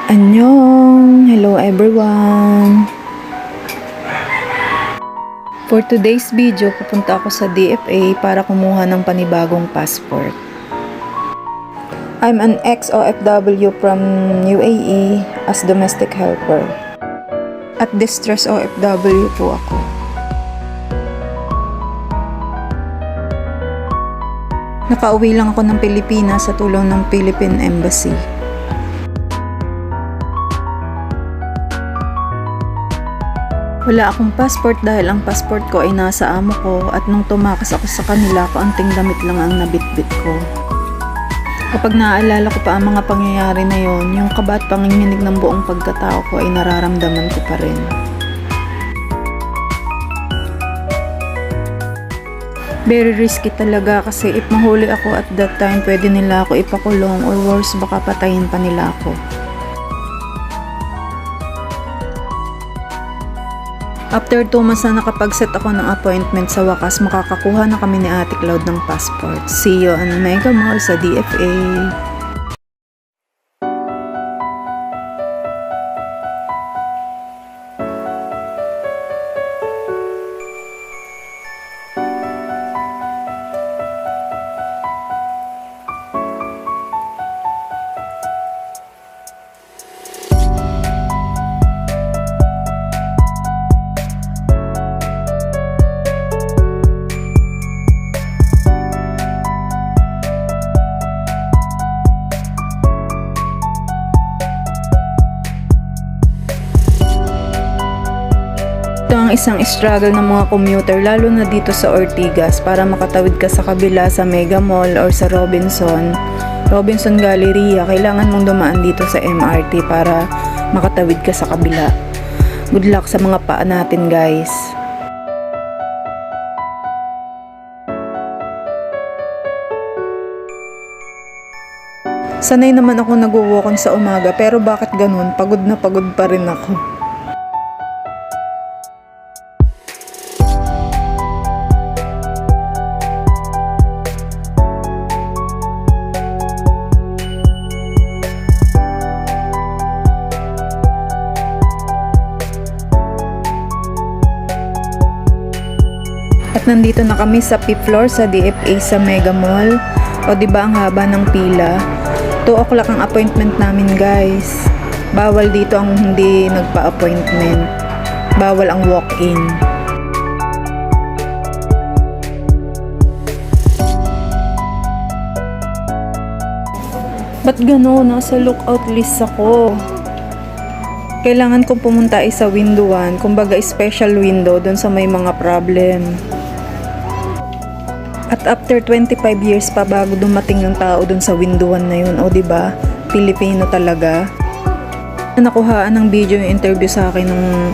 Annyeong! Hello everyone! For today's video, pupunta ako sa DFA para kumuha ng panibagong passport. I'm an ex-OFW from UAE as domestic helper. At distress OFW po ako. Nakauwi lang ako ng Pilipinas sa tulong ng Philippine Embassy. Wala akong passport dahil ang passport ko ay nasa amo ko at nung tumakas ako sa kanila, kaunting damit lang ang nabitbit ko. Kapag naaalala ko pa ang mga pangyayari na yon, yung kaba at panginginig ng buong pagkatao ko ay nararamdaman ko pa rin. Very risky talaga kasi if mahuli ako at that time, pwede nila ako ipakulong or worse, baka patayin pa nila ako. After 2 months na nakapag-set ako ng appointment, sa wakas makakakuha na kami ni Ate Cloud ng passport. See you on Mega Mall sa DFA. Ito ang isang struggle ng mga commuter, lalo na dito sa Ortigas, para makatawid ka sa kabila sa Mega Mall or sa Robinson Galleria. Kailangan mong dumaan dito sa MRT para makatawid ka sa kabila. Good luck sa mga paa natin, guys. Sanay naman ako nag-walk-on sa umaga, pero bakit ganun? Pagod na pagod pa rin ako. At nandito na kami sa P floor sa DFA sa Mega Mall. O diba ang haba ng pila? 2 o'clock ang appointment namin, guys. Bawal dito ang hindi nagpa-appointment. Bawal ang walk-in. Ba't gano'n? Nasa lookout list ako. Kailangan kong pumunta sa window 1, kumbaga special window doon sa may mga problem. At after 25 years pa bago dumating yung tao dun sa window 1 na yun. O diba? Pilipino talaga. Nakuhaan ng video yung interview sa akin ng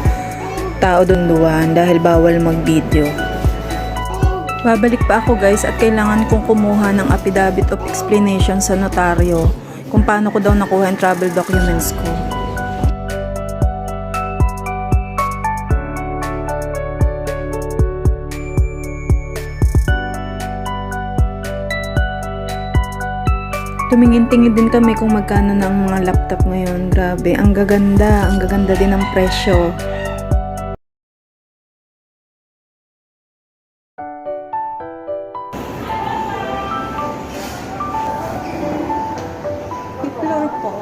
tao dun duwan dahil bawal mag-video. Babalik pa ako, guys, at kailangan kong kumuha ng affidavit of explanation sa notaryo kung paano ko daw nakuha yung travel documents ko. Tumingin-tingin din kami kung magkano na ang mga laptop ngayon. Grabe, ang gaganda din ang presyo. Floor po.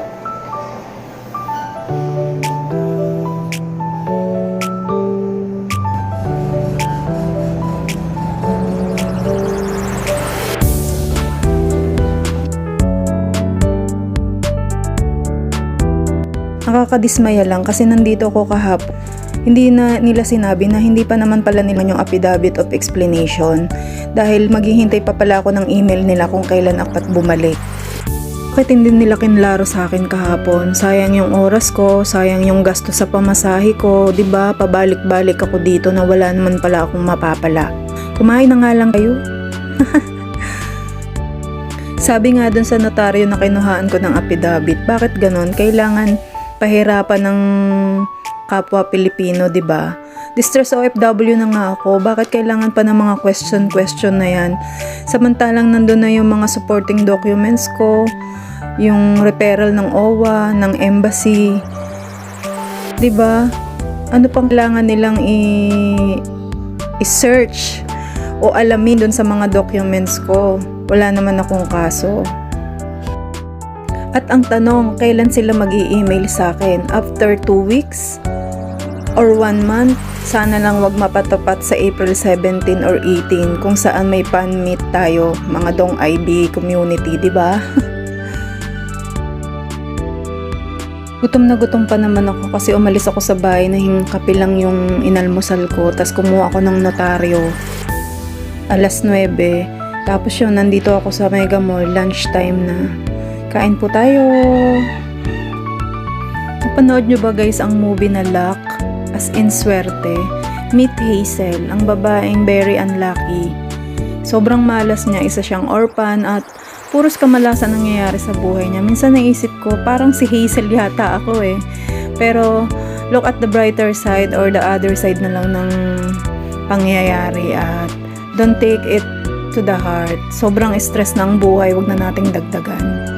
Nakakadismaya lang kasi nandito ako kahapon. Hindi na nila sinabi na hindi pa naman pala nila yung affidavit of explanation dahil maghihintay pa pala ako ng email nila kung kailan apat bumalik. Bakit hindi nila kinlaro sa akin kahapon? Sayang yung oras ko, sayang yung gasto sa pamasahe ko, 'di ba? Pabalik-balik ako dito na wala naman pala akong mapapala. Kumain na nga lang kayo. Sabi nga dun sa notaryo na kinuhaan ko ng affidavit, bakit ganon? Kailangan pahirapan ng kapwa Pilipino, 'di ba? Distress OFW na nga ako, bakit kailangan pa ng mga question na yan? Samantalang nandun na yung mga supporting documents ko, yung referral ng OWA, ng embassy. 'Di ba? Ano pang kailangan nilang i-search o alamin dun sa mga documents ko? Wala naman akong kaso. At ang tanong, kailan sila mag-i-email sa akin? After 2 weeks? Or 1 month? Sana lang wag mapatapat sa April 17 or 18 kung saan may fan meet tayo, mga Dong ID community, di ba? Gutom na gutom pa naman ako kasi umalis ako sa bahay na kape lang yung inalmusal ko, tas kumuha ako ng notaryo. Alas 9. Tapos yun, nandito ako sa Mega Mall, lunchtime na. Kain po tayo. Napanood nyo ba guys ang movie na Luck? As in swerte. Meet Hazel, ang babaeng very unlucky. Sobrang malas niya, isa siyang orphan at puros kamalasan nangyayari sa buhay niya. Minsan naisip ko, parang si Hazel yata ako eh. Pero look at the brighter side or the other side na lang ng pangyayari at don't take it to the heart. Sobrang stress ng buhay, wag na nating dagdagan.